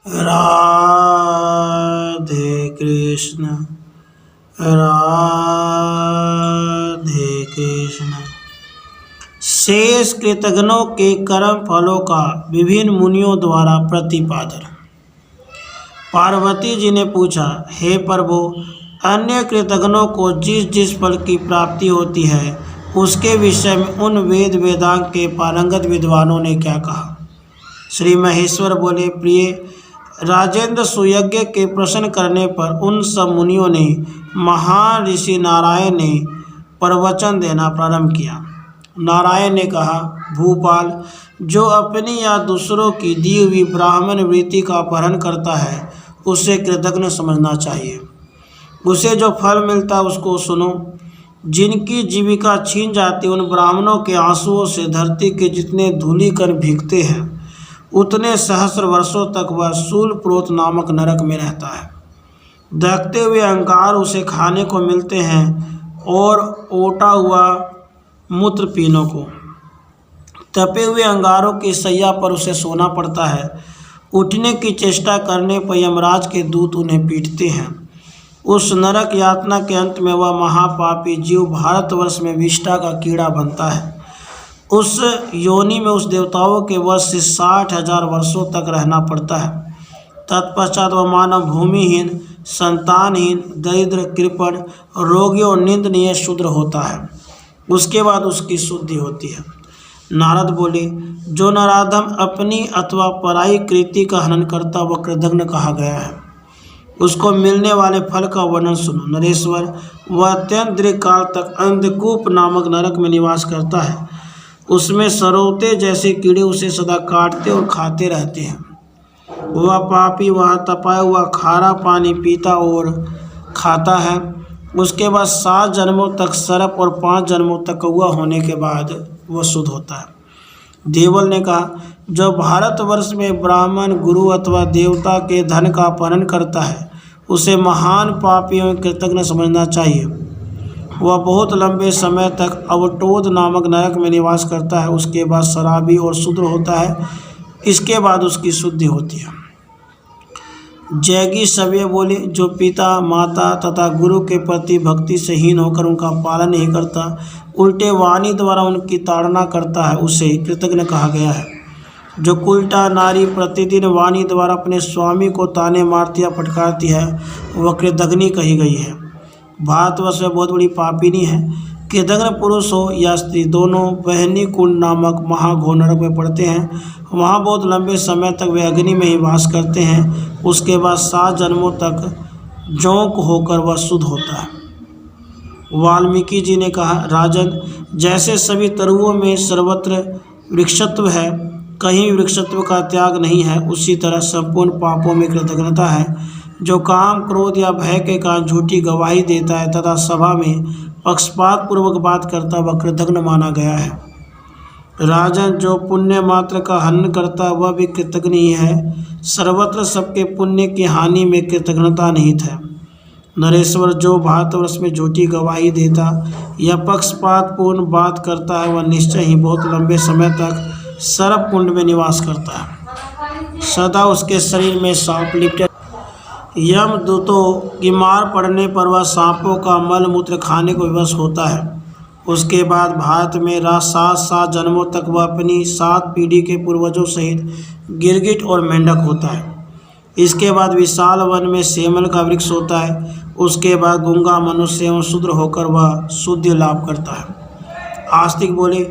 राधे कृष्ण राधे कृष्ण। शेष कृतघ्नों के कर्म फलों का विभिन्न मुनियों द्वारा प्रतिपादन। पार्वती जी ने पूछा, हे प्रभु, अन्य कृतघ्नों को जिस जिस फल की प्राप्ति होती है उसके विषय में उन वेद वेदांग के पारंगत विद्वानों ने क्या कहा। श्री महेश्वर बोले, प्रिय राजेंद्र, सुयज्ञ के प्रश्न करने पर उन सब मुनियों ने महान ऋषि नारायण ने प्रवचन देना प्रारंभ किया। नारायण ने कहा, भूपाल, जो अपनी या दूसरों की दी हुई ब्राह्मण वृत्ति का अपहरण करता है उसे कृतघ्न समझना चाहिए। उसे जो फल मिलता है उसको सुनो। जिनकी जीविका छीन जाती उन ब्राह्मणों के आंसुओं से धरती के जितने धूलिकण भीगते हैं उतने सहस्र वर्षों तक वह शूलप्रोत नामक नरक में रहता है। दहकते हुए अंगार उसे खाने को मिलते हैं और ओटा हुआ मूत्र पीने को। तपे हुए अंगारों की सैया पर उसे सोना पड़ता है। उठने की चेष्टा करने पर यमराज के दूत उन्हें पीटते हैं। उस नरक यातना के अंत में वह महापापी जीव भारतवर्ष में विष्ठा का कीड़ा बनता है। उस योनि में उस देवताओं के वश से 60,000 वर्षों तक रहना पड़ता है। तत्पश्चात वह मानव भूमिहीन, संतानहीन, दरिद्र, कृपण, रोगी और निंदनीय शूद्र होता है। उसके बाद उसकी शुद्धि होती है। नारद बोले, जो नराधम अपनी अथवा पराई कृति का हनन करता वह कृतघ्न कहा गया है। उसको मिलने वाले फल का वर्णन सुनो। नरेश्वर, वह अत्यंत दीर्घ काल तक अंधकूप नामक नरक में निवास करता है। उसमें सरौते जैसे कीड़े उसे सदा काटते और खाते रहते हैं। वह पापी वह तपाया हुआ खारा पानी पीता और खाता है। उसके बाद 7 जन्मों तक सर्प और 5 जन्मों तक कौआ होने के बाद वह शुद्ध होता है। देवल ने कहा, जो भारतवर्ष में ब्राह्मण, गुरु अथवा देवता के धन का अपहरण करता है उसे महान पापी एवं कृतघ्न समझना चाहिए। वह बहुत लंबे समय तक अवटोद नामक नरक में निवास करता है। उसके बाद शराबी और शूद्र होता है। इसके बाद उसकी शुद्धि होती है। जैगी सवे बोले, जो पिता, माता तथा गुरु के प्रति भक्ति से हीन होकर उनका पालन नहीं करता, उल्टे वाणी द्वारा उनकी ताड़ना करता है, उसे कृतघ्न कहा गया है। जो कुलटा नारी प्रतिदिन वाणी द्वारा अपने स्वामी को ताने मारती या फटकारती है वह कृतघ्नी कही गई है। भारतवर्ष में बहुत बड़ी पापिनी है। कृतघ्न पुरुष हो या स्त्री, दोनों बहनी कुंड नामक महाघोर नरक में पड़ते हैं। वहाँ बहुत लंबे समय तक वे अग्नि में ही वास करते हैं। उसके बाद 7 जन्मों तक जोंक होकर वह शुद्ध होता है। वाल्मीकि जी ने कहा, राजन, जैसे सभी तरुओं में सर्वत्र वृक्षत्व है, कहीं वृक्षत्व का त्याग नहीं है, उसी तरह संपूर्ण पापों में कृतघ्नता है। जो काम, क्रोध या भय के कारण झूठी गवाही देता है तथा सभा में पक्षपात पूर्वक बात करता वह कृतघ्न माना गया है। राजन, जो पुण्य मात्र का हनन करता वह भी कृतघ्न ही है। सर्वत्र सबके पुण्य की हानि में कृतघ्नता निहित है। नरेश्वर, जो भारतवर्ष में झूठी गवाही देता या पक्षपातपूर्ण बात करता है वह निश्चय ही बहुत लंबे समय तक सर्प कुंड में निवास करता है। सदा उसके शरीर में सांप लिपटे। यमदूतों की मार पड़ने पर वह सांपों का मल मूत्र खाने को विवश होता है। उसके बाद भारत में 7 जन्मों तक वह अपनी 7 पीढ़ी के पूर्वजों सहित गिरगिट और मेंढक होता है। इसके बाद विशाल वन में सेमल का वृक्ष होता है। उसके बाद गूंगा मनुष्य एवं शूद्र होकर वह शुद्धि लाभ करता है। आस्तिक बोले,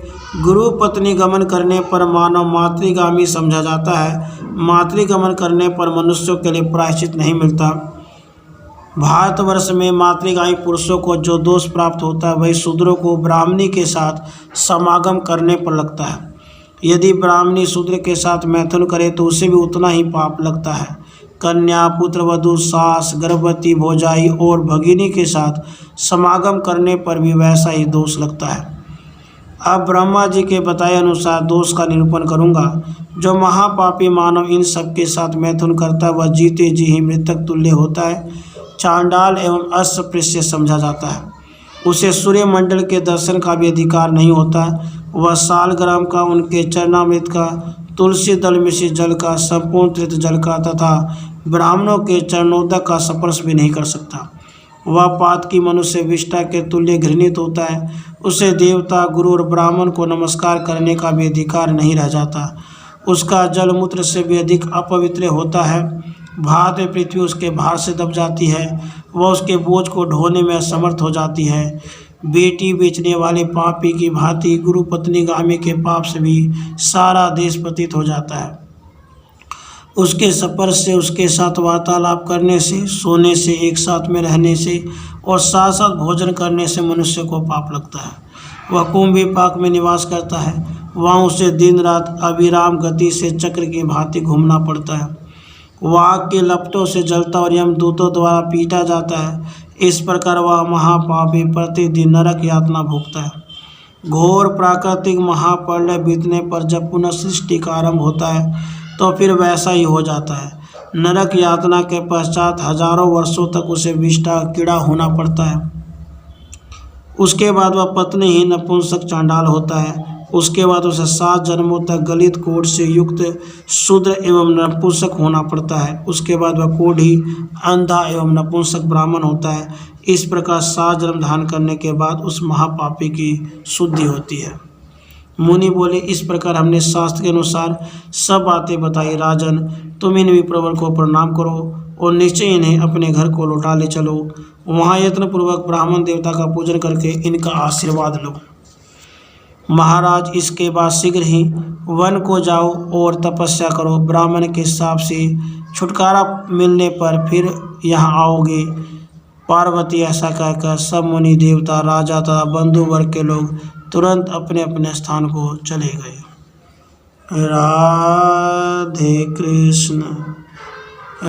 गुरु पत्नी गमन करने पर मानव मातृगामी समझा जाता है। मातृगमन करने पर मनुष्यों के लिए प्रायश्चित नहीं मिलता। भारतवर्ष में मातृगामी पुरुषों को जो दोष प्राप्त होता है वही शूद्रों को ब्राह्मणी के साथ समागम करने पर लगता है। यदि ब्राह्मणी शूद्र के साथ मैथुन करे तो उसे भी उतना ही पाप लगता है। कन्या, पुत्रवधू, सास, गर्भवती, भोजाई और भगिनी के साथ समागम करने पर भी वैसा ही दोष लगता है। अब ब्रह्मा जी के बताए अनुसार दोष का निरूपण करूंगा। जो महापापी मानव इन सब के साथ मैथुन करता है वह जीते जी ही मृतक तुल्य होता है, चांडाल एवं अस्पृश्य समझा जाता है। उसे सूर्यमंडल के दर्शन का भी अधिकार नहीं होता। वह सालग्राम का, उनके चरणामृत का, तुलसी दल मिश्रित जल का, संपूर्ण तीर्थ जल का तथा ब्राह्मणों के चरणोदक का स्पर्श भी नहीं कर सकता। वह पात की मनुष्य विष्ठा के तुल्य घृणित होता है। उसे देवता, गुरु और ब्राह्मण को नमस्कार करने का भी अधिकार नहीं रह जाता। उसका जल मूत्र से भी अधिक अपवित्र होता है। भात में पृथ्वी उसके भार से दब जाती है। वह उसके बोझ को ढोने में असमर्थ हो जाती है। बेटी बेचने वाले पापी की भांति गुरु पत्नी गामी के पाप से भी सारा देश पतित हो जाता है। उसके स्पर्श से, उसके साथ वार्तालाप करने से, सोने से, एक साथ में रहने से और साथ साथ भोजन करने से मनुष्य को पाप लगता है। वह कुंभी पाक में निवास करता है। वहाँ उसे दिन रात अविराम गति से चक्र की भांति घूमना पड़ता है। वह आग के लपटों से जलता और यमदूतों द्वारा पीटा जाता है। इस प्रकार वह महापापी प्रतिदिन नरक यातना भोगता है। घोर प्राकृतिक महाप्रलय बीतने पर जब पुनः सृष्टि का आरंभ होता है तो फिर वैसा ही हो जाता है। नरक यातना के पश्चात हजारों वर्षों तक उसे विष्ठा कीड़ा होना पड़ता है। उसके बाद वह पत्नी ही नपुंसक चांडाल होता है। उसके बाद उसे 7 जन्मों तक गलित कोढ़ से युक्त शूद्र एवं नपुंसक होना पड़ता है। उसके बाद वह कोढ़ी, अंधा एवं नपुंसक ब्राह्मण होता है। इस प्रकार 7 जन्म धारण करने के बाद उस महापापी की शुद्धि होती है। मुनि बोले, इस प्रकार हमने शास्त्र के अनुसार सब बातें बताई। राजन, तुम इन विप्रवर को प्रणाम करो और निश्चय इन्हें अपने घर को लौटा ले चलो। वहाँ यत्नपूर्वक ब्राह्मण देवता का पूजन करके इनका आशीर्वाद लो। महाराज, इसके बाद शीघ्र ही वन को जाओ और तपस्या करो। ब्राह्मण के हिसाब से छुटकारा मिलने पर फिर यहाँ आओगे। पार्वती ऐसा कहकर सब मुनि देवता, राजा तथा बंधु वर्ग के लोग तुरंत अपने अपने स्थान को चले गए। राधे कृष्ण।